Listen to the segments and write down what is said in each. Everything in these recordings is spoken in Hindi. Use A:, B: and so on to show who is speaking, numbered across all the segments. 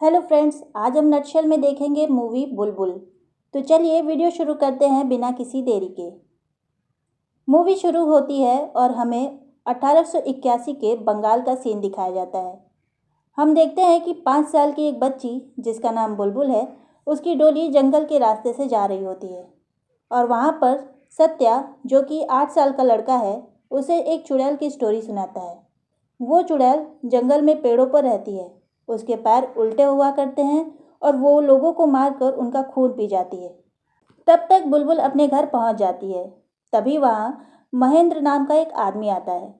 A: हेलो फ्रेंड्स, आज हम नटशेल में देखेंगे मूवी बुलबुल। तो चलिए वीडियो शुरू करते हैं बिना किसी देरी के। मूवी शुरू होती है और हमें 1881 के बंगाल का सीन दिखाया जाता है। हम देखते हैं कि 5 साल की एक बच्ची जिसका नाम बुलबुल है, उसकी डोली जंगल के रास्ते से जा रही होती है और वहाँ पर सत्या जो कि 8 साल का लड़का है, उसे एक चुड़ैल की स्टोरी सुनाता है। वो चुड़ैल जंगल में पेड़ों पर रहती है। उसके पैर उल्टे हुआ करते हैं और वो लोगों को मारकर उनका खून पी जाती है। तब तक बुलबुल अपने घर पहुंच जाती है। तभी वहां महेंद्र नाम का एक आदमी आता है।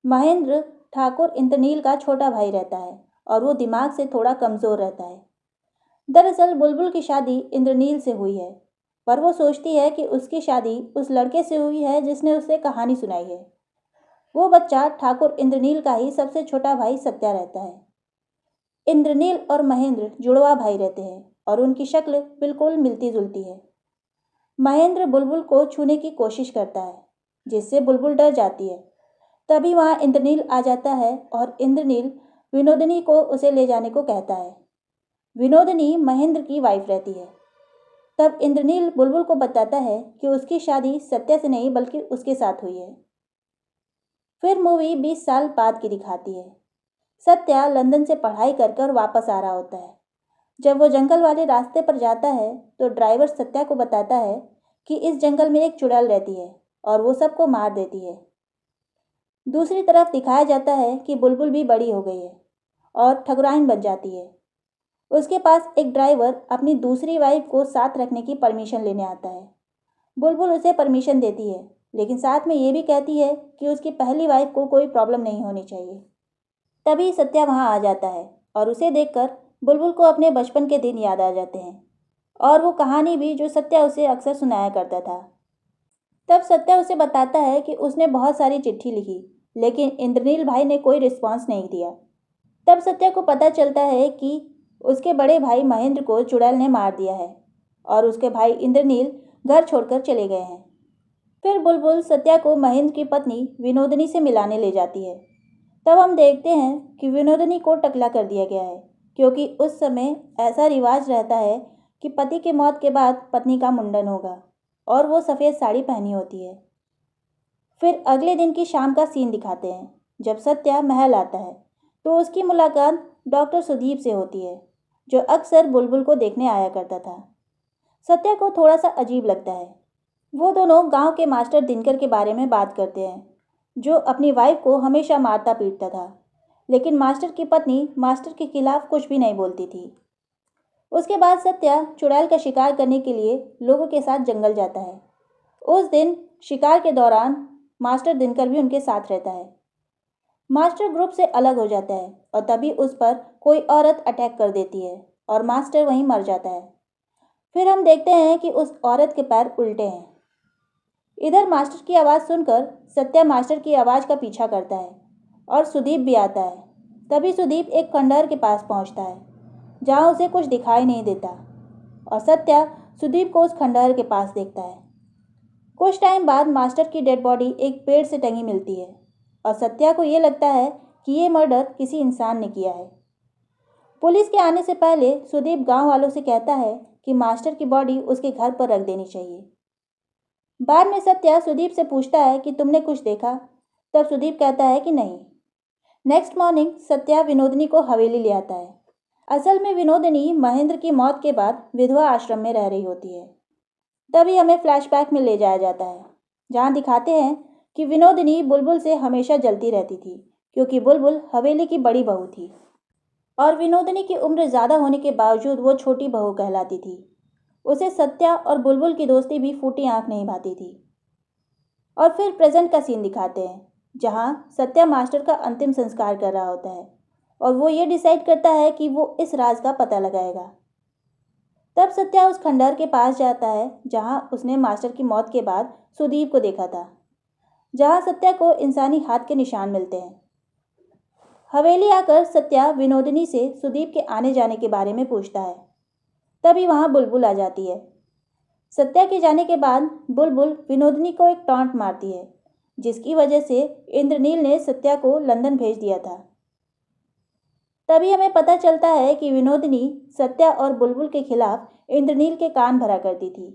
A: महेंद्र ठाकुर इंद्रनील का छोटा भाई रहता है और वो दिमाग से थोड़ा कमज़ोर रहता है। दरअसल बुलबुल की शादी इंद्रनील से हुई है, पर वो सोचती है कि उसकी शादी उस लड़के से हुई है जिसने उसे कहानी सुनाई है। वो बच्चा ठाकुर इंद्रनील का ही सबसे छोटा भाई सत्या रहता है। इंद्रनील और महेंद्र जुड़वा भाई रहते हैं और उनकी शक्ल बिल्कुल मिलती जुलती है। महेंद्र बुलबुल को छूने की कोशिश करता है, जिससे बुलबुल डर जाती है। तभी वहां इंद्रनील आ जाता है और इंद्रनील विनोदिनी को उसे ले जाने को कहता है। विनोदिनी महेंद्र की वाइफ रहती है। तब इंद्रनील बुलबुल को बताता है कि उसकी शादी सत्या से नहीं बल्कि उसके साथ हुई है। फिर मूवी 20 साल बाद की दिखाती है। सत्या लंदन से पढ़ाई कर कर वापस आ रहा होता है। जब वो जंगल वाले रास्ते पर जाता है तो ड्राइवर सत्या को बताता है कि इस जंगल में एक चुड़ैल रहती है और वो सबको मार देती है। दूसरी तरफ दिखाया जाता है कि बुलबुल भी बड़ी हो गई है और ठकुराइन बन जाती है। उसके पास एक ड्राइवर अपनी दूसरी वाइफ को साथ रखने की परमिशन लेने आता है। बुलबुल उसे परमिशन देती है, लेकिन साथ में ये भी कहती है कि उसकी पहली वाइफ को कोई प्रॉब्लम नहीं होनी चाहिए। तभी सत्या वहां आ जाता है और उसे देखकर बुलबुल को अपने बचपन के दिन याद आ जाते हैं और वो कहानी भी जो सत्या उसे अक्सर सुनाया करता था। तब सत्या उसे बताता है कि उसने बहुत सारी चिट्ठी लिखी, लेकिन इंद्रनील भाई ने कोई रिस्पॉन्स नहीं दिया। तब सत्या को पता चलता है कि उसके बड़े भाई महेंद्र को चुड़ैल ने मार दिया है और उसके भाई इंद्रनील घर छोड़कर चले गए हैं। फिर बुलबुल सत्या को महेंद्र की पत्नी विनोदिनी से मिलाने ले जाती है। तब हम देखते हैं कि विनोदिनी को टकला कर दिया गया है, क्योंकि उस समय ऐसा रिवाज रहता है कि पति की मौत के बाद पत्नी का मुंडन होगा और वो सफ़ेद साड़ी पहनी होती है। फिर अगले दिन की शाम का सीन दिखाते हैं। जब सत्या महल आता है तो उसकी मुलाकात डॉक्टर सुदीप से होती है, जो अक्सर बुलबुल को देखने आया करता था। सत्या को थोड़ा सा अजीब लगता है। वो दोनों गांव के मास्टर दिनकर के बारे में बात करते हैं, जो अपनी वाइफ को हमेशा मारता पीटता था, लेकिन मास्टर की पत्नी मास्टर के खिलाफ कुछ भी नहीं बोलती थी। उसके बाद सत्या चुड़ैल का शिकार करने के लिए लोगों के साथ जंगल जाता है। उस दिन शिकार के दौरान मास्टर दिनकर भी उनके साथ रहता है। मास्टर ग्रुप से अलग हो जाता है और तभी उस पर कोई औरत अटैक कर देती है और मास्टर वहीं मर जाता है। फिर हम देखते हैं कि उस औरत के पैर उल्टे हैं। इधर मास्टर की आवाज़ सुनकर सत्या मास्टर की आवाज़ का पीछा करता है और सुदीप भी आता है। तभी सुदीप एक खंडहर के पास पहुंचता है, जहां उसे कुछ दिखाई नहीं देता और सत्या सुदीप को उस खंडहर के पास देखता है। कुछ टाइम बाद मास्टर की डेड बॉडी एक पेड़ से टंगी मिलती है और सत्या को ये लगता है कि ये मर्डर किसी इंसान ने किया है। पुलिस के आने से पहले सुदीप गांव वालों से कहता है कि मास्टर की बॉडी उसके घर पर रख देनी चाहिए। बाद में सत्या सुदीप से पूछता है कि तुमने कुछ देखा? तब सुदीप कहता है कि नहीं। नेक्स्ट मॉर्निंग सत्या विनोदिनी को हवेली ले आता है। असल में विनोदिनी महेंद्र की मौत के बाद विधवा आश्रम में रह रही होती है। तभी हमें फ्लैशबैक में ले जाया जाता है, जहां दिखाते हैं कि विनोदिनी बुलबुल से हमेशा जलती रहती थी, क्योंकि बुलबुल हवेली की बड़ी बहू थी और विनोदिनी की उम्र ज़्यादा होने के बावजूद वो छोटी बहू कहलाती थी। उसे सत्या और बुलबुल की दोस्ती भी फूटी आंख नहीं भाती थी। और फिर प्रेजेंट का सीन दिखाते हैं, जहां सत्या मास्टर का अंतिम संस्कार कर रहा होता है और वो ये डिसाइड करता है कि वो इस राज का पता लगाएगा। तब सत्या उस खंडहर के पास जाता है जहां उसने मास्टर की मौत के बाद सुदीप को देखा था, जहां सत्या को इंसानी हाथ के निशान मिलते हैं। हवेली आकर सत्या विनोदिनी से सुदीप के आने जाने के बारे में पूछता है। तभी वहां बुलबुल आ जाती है। सत्या के जाने के बाद बुलबुल विनोदिनी को एक टॉन्ट मारती है, जिसकी वजह से इंद्रनील ने सत्या को लंदन भेज दिया था। तभी हमें पता चलता है कि विनोदिनी सत्या और बुलबुल के खिलाफ इंद्रनील के कान भरा करती थी।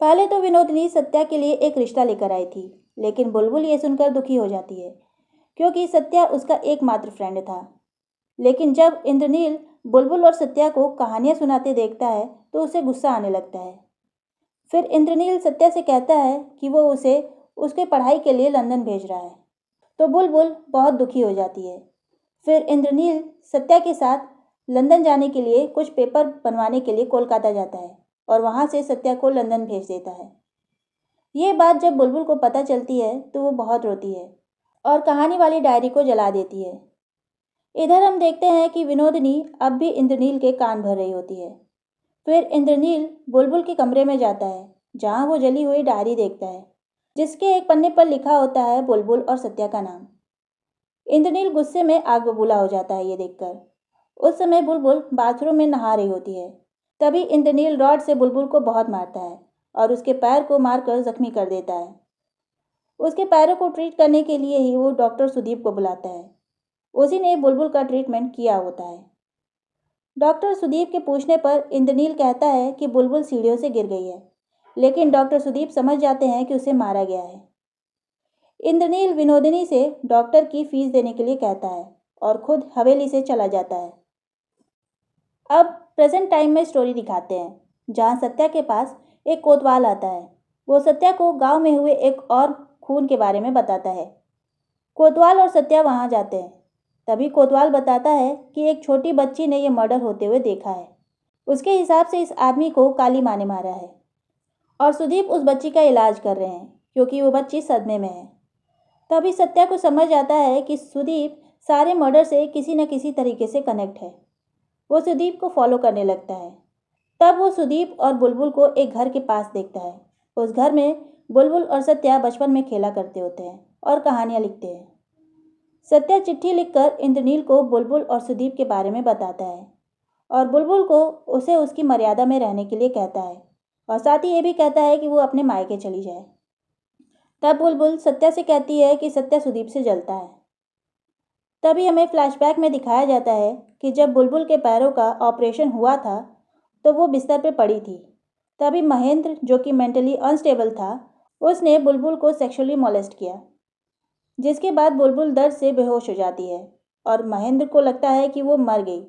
A: पहले तो विनोदिनी सत्या के लिए एक रिश्ता लेकर आई थी, लेकिन बुलबुल ये सुनकर दुखी हो जाती है क्योंकि सत्या उसका एकमात्र फ्रेंड था। लेकिन जब इंद्रनील बुलबुल और सत्या को कहानियां सुनाते देखता है तो उसे गुस्सा आने लगता है। फिर इंद्रनील सत्या से कहता है कि वो उसे उसके पढ़ाई के लिए लंदन भेज रहा है, तो बुलबुल बहुत दुखी हो जाती है। फिर इंद्रनील सत्या के साथ लंदन जाने के लिए कुछ पेपर बनवाने के लिए कोलकाता जाता है और वहाँ से सत्या को लंदन भेज देता है। ये बात जब बुलबुल को पता चलती है तो वो बहुत रोती है और कहानी वाली डायरी को जला देती है। इधर हम देखते हैं कि विनोदिनी अब भी इंद्रनील के कान भर रही होती है। फिर इंद्रनील बुलबुल के कमरे में जाता है जहाँ वो जली हुई डायरी देखता है जिसके एक पन्ने पर लिखा होता है बुलबुल और सत्या का नाम। इंद्रनील गुस्से में आग बबूला हो जाता है ये देखकर। उस समय बुलबुल बाथरूम में नहा रही होती है। तभी इंद्रनील रॉड से बुलबुल को बहुत मारता है और उसके पैर को मारकर जख्मी कर देता है। उसके पैरों को ट्रीट करने के लिए ही वो डॉक्टर सुदीप को बुलाता है। उसी ने बुलबुल का ट्रीटमेंट किया होता है। डॉक्टर सुदीप के पूछने पर इंद्रनील कहता है कि बुलबुल सीढ़ियों से गिर गई है, लेकिन डॉक्टर सुदीप समझ जाते हैं कि उसे मारा गया है। इंद्रनील विनोदिनी से डॉक्टर की फीस देने के लिए कहता है और खुद हवेली से चला जाता है। अब प्रेजेंट टाइम में स्टोरी दिखाते हैं जहाँ सत्या के पास एक कोतवाल आता है। वो सत्या को गांव में हुए एक और खून के बारे में बताता है। कोतवाल और सत्या वहां जाते हैं। तभी कोतवाल बताता है कि एक छोटी बच्ची ने यह मर्डर होते हुए देखा है। उसके हिसाब से इस आदमी को काली माँ ने मारा है और सुदीप उस बच्ची का इलाज कर रहे हैं क्योंकि वो बच्ची सदमे में है। तभी सत्या को समझ आता है कि सुदीप सारे मर्डर से किसी न किसी तरीके से कनेक्ट है। वो सुदीप को फॉलो करने लगता है। तब वो सुदीप और बुलबुल को एक घर के पास देखता है। उस घर में बुलबुल और सत्या बचपन में खेला करते होते हैं और कहानियाँ लिखते हैं। सत्या चिट्ठी लिखकर इंद्रनील को बुलबुल और सुदीप के बारे में बताता है और बुलबुल को उसे उसकी मर्यादा में रहने के लिए कहता है और साथ ही ये भी कहता है कि वो अपने मायके चली जाए। तब बुलबुल सत्या से कहती है कि सत्या सुदीप से जलता है। तभी हमें फ्लैशबैक में दिखाया जाता है कि जब बुलबुल के पैरों का ऑपरेशन हुआ था तो वो बिस्तर पर पड़ी थी। तभी महेंद्र, जो कि मेंटली अनस्टेबल था, उसने बुलबुल को सेक्सुअली मोलेस्ट किया, जिसके बाद बुलबुल दर्द से बेहोश हो जाती है और महेंद्र को लगता है कि वो मर गई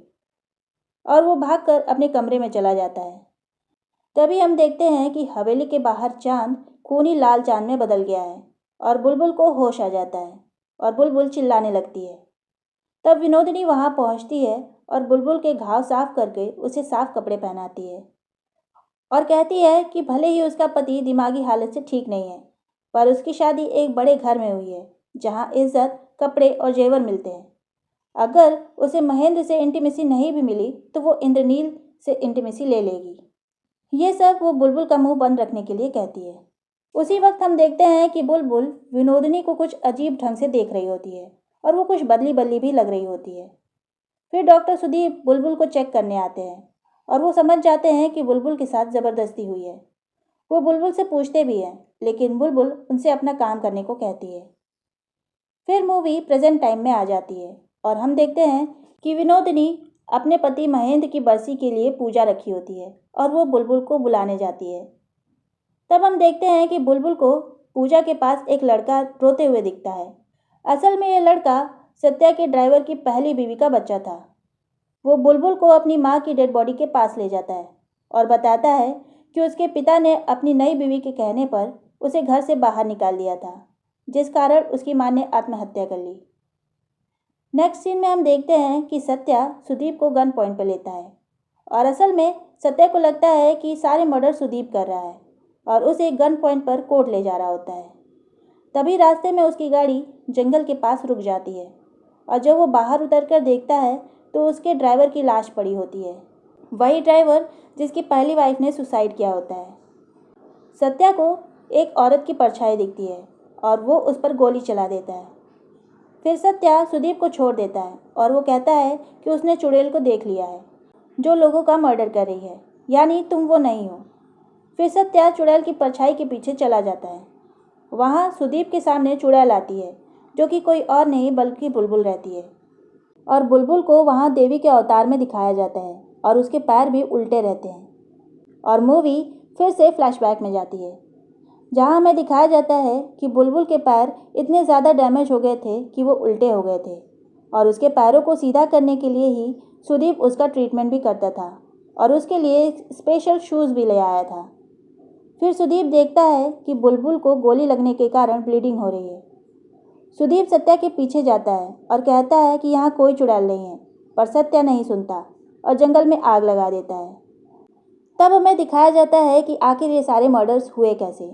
A: और वो भागकर अपने कमरे में चला जाता है। तभी हम देखते हैं कि हवेली के बाहर चांद खूनी लाल चांद में बदल गया है और बुलबुल को होश आ जाता है और बुलबुल चिल्लाने लगती है। तब विनोदिनी वहां पहुंचती है और बुलबुल के घाव साफ करके उसे साफ कपड़े पहनाती है और कहती है कि भले ही उसका पति दिमागी हालत से ठीक नहीं है, पर उसकी शादी एक बड़े घर में हुई है जहां इज्जत, कपड़े और जेवर मिलते हैं। अगर उसे महेंद्र से इंटीमेसी नहीं भी मिली तो वो इंद्रनील से इंटीमेसी ले लेगी। ये सब वो बुलबुल का मुंह बंद रखने के लिए कहती है। उसी वक्त हम देखते हैं कि बुलबुल विनोदिनी को कुछ अजीब ढंग से देख रही होती है और वो कुछ बदली बदली भी लग रही होती है। फिर डॉक्टर सुदीप बुलबुल को चेक करने आते हैं और वो समझ जाते हैं कि बुलबुल के साथ ज़बरदस्ती हुई है। वो बुलबुल से पूछते भी हैं, लेकिन बुलबुल उनसे अपना काम करने को कहती है। फिर मूवी प्रेजेंट टाइम में आ जाती है और हम देखते हैं कि विनोदिनी अपने पति महेंद्र की बरसी के लिए पूजा रखी होती है और वो बुलबुल को बुलाने जाती है। तब हम देखते हैं कि बुलबुल को पूजा के पास एक लड़का रोते हुए दिखता है। असल में यह लड़का सत्या के ड्राइवर की पहली बीवी का बच्चा था। वो बुलबुल को अपनी माँ की डेड बॉडी के पास ले जाता है और बताता है कि उसके पिता ने अपनी नई बीवी के कहने पर उसे घर से बाहर निकाल दिया था, जिस कारण उसकी माँ ने आत्महत्या कर ली। नेक्स्ट सीन में हम देखते हैं कि सत्या सुदीप को गन पॉइंट पर लेता है और असल में सत्या को लगता है कि सारे मर्डर सुदीप कर रहा है और उसे गन पॉइंट पर कोर्ट ले जा रहा होता है। तभी रास्ते में उसकी गाड़ी जंगल के पास रुक जाती है और जब वो बाहर उतरकर देखता है तो उसके ड्राइवर की लाश पड़ी होती है, वही ड्राइवर जिसकी पहली वाइफ ने सुसाइड किया होता है। सत्या को एक औरत की परछाई दिखती है और वो उस पर गोली चला देता है। फिर सत्या सुदीप को छोड़ देता है और वो कहता है कि उसने चुड़ैल को देख लिया है जो लोगों का मर्डर कर रही है, यानी तुम वो नहीं हो। फिर सत्या चुड़ैल की परछाई के पीछे चला जाता है। वहाँ सुदीप के सामने चुड़ैल आती है जो कि कोई और नहीं बल्कि बुलबुल रहती है। और बुलबुल को वहाँ देवी के अवतार में दिखाया जाता है और उसके पैर भी उल्टे रहते हैं। और मूवी फिर से फ्लैशबैक में जाती है, जहाँ हमें दिखाया जाता है कि बुलबुल के पैर इतने ज़्यादा डैमेज हो गए थे कि वो उल्टे हो गए थे और उसके पैरों को सीधा करने के लिए ही सुदीप उसका ट्रीटमेंट भी करता था और उसके लिए स्पेशल शूज़ भी ले आया था। फिर सुदीप देखता है कि बुलबुल को गोली लगने के कारण ब्लीडिंग हो रही है। सुदीप सत्या के पीछे जाता है और कहता है कि यहाँ कोई चुड़ैल नहीं है, पर सत्या नहीं सुनता और जंगल में आग लगा देता है। तब हमें दिखाया जाता है कि आखिर ये सारे मर्डर्स हुए कैसे।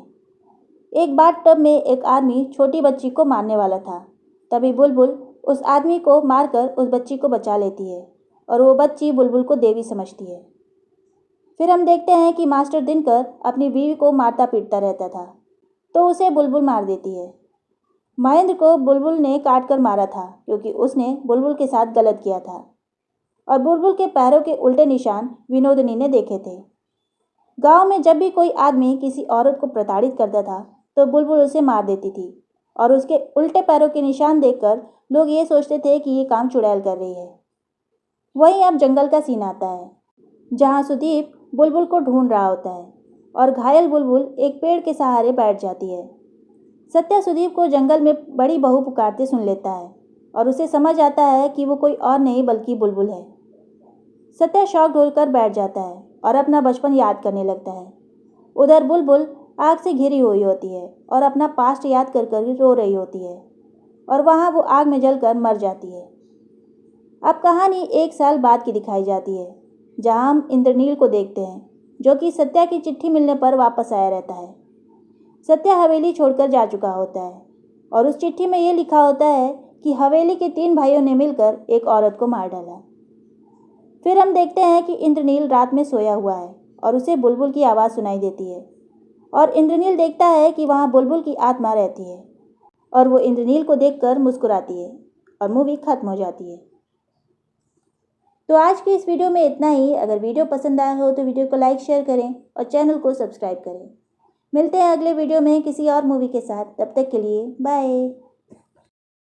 A: एक बार टब में एक आदमी छोटी बच्ची को मारने वाला था, तभी बुलबुल उस आदमी को मारकर उस बच्ची को बचा लेती है और वो बच्ची बुलबुल को देवी समझती है। फिर हम देखते हैं कि मास्टर दिनकर अपनी बीवी को मारता पीटता रहता था, तो उसे बुलबुल मार देती है। महेंद्र को बुलबुल ने काट कर मारा था क्योंकि उसने बुलबुल के साथ गलत किया था और बुलबुल के पैरों के उल्टे निशान विनोदनी ने देखे थे। गांव में जब भी कोई आदमी किसी औरत को प्रताड़ित करता था तो बुलबुल उसे मार देती थी और उसके उल्टे पैरों के निशान देखकर लोग ये सोचते थे कि ये काम चुड़ैल कर रही है। वहीं अब जंगल का सीन आता है, जहाँ सुदीप बुलबुल को ढूंढ रहा होता है और घायल बुलबुल एक पेड़ के सहारे बैठ जाती है। सत्या सुदीप को जंगल में बड़ी बहू पुकारते सुन लेता है और उसे समझ आता है कि वो कोई और नहीं बल्कि बुलबुल है। सत्या शॉक होकर बैठ जाता है और अपना बचपन याद करने लगता है। उधर बुलबुल आग से घिरी हुई होती है और अपना पास्ट याद कर कर रो रही होती है और वहाँ वो आग में जलकर मर जाती है। अब कहानी 1 साल बाद की दिखाई जाती है, जहाँ हम इंद्रनील को देखते हैं, जो कि सत्या की चिट्ठी मिलने पर वापस आया रहता है। सत्या हवेली छोड़कर जा चुका होता है और उस चिट्ठी में ये लिखा होता है कि हवेली के 3 भाइयों ने मिलकर एक औरत को मार डाला। फिर हम देखते हैं कि इंद्रनील रात में सोया हुआ है और उसे बुलबुल की आवाज़ सुनाई देती है और इंद्रनील देखता है कि वहाँ बुलबुल की आत्मा रहती है और वो इंद्रनील को देखकर मुस्कुराती है और मूवी खत्म हो जाती है। तो आज की इस वीडियो में इतना ही। अगर वीडियो पसंद आया हो तो वीडियो को लाइक शेयर करें और चैनल को सब्सक्राइब करें। मिलते हैं अगले वीडियो में किसी और मूवी के साथ। तब तक के लिए बाय।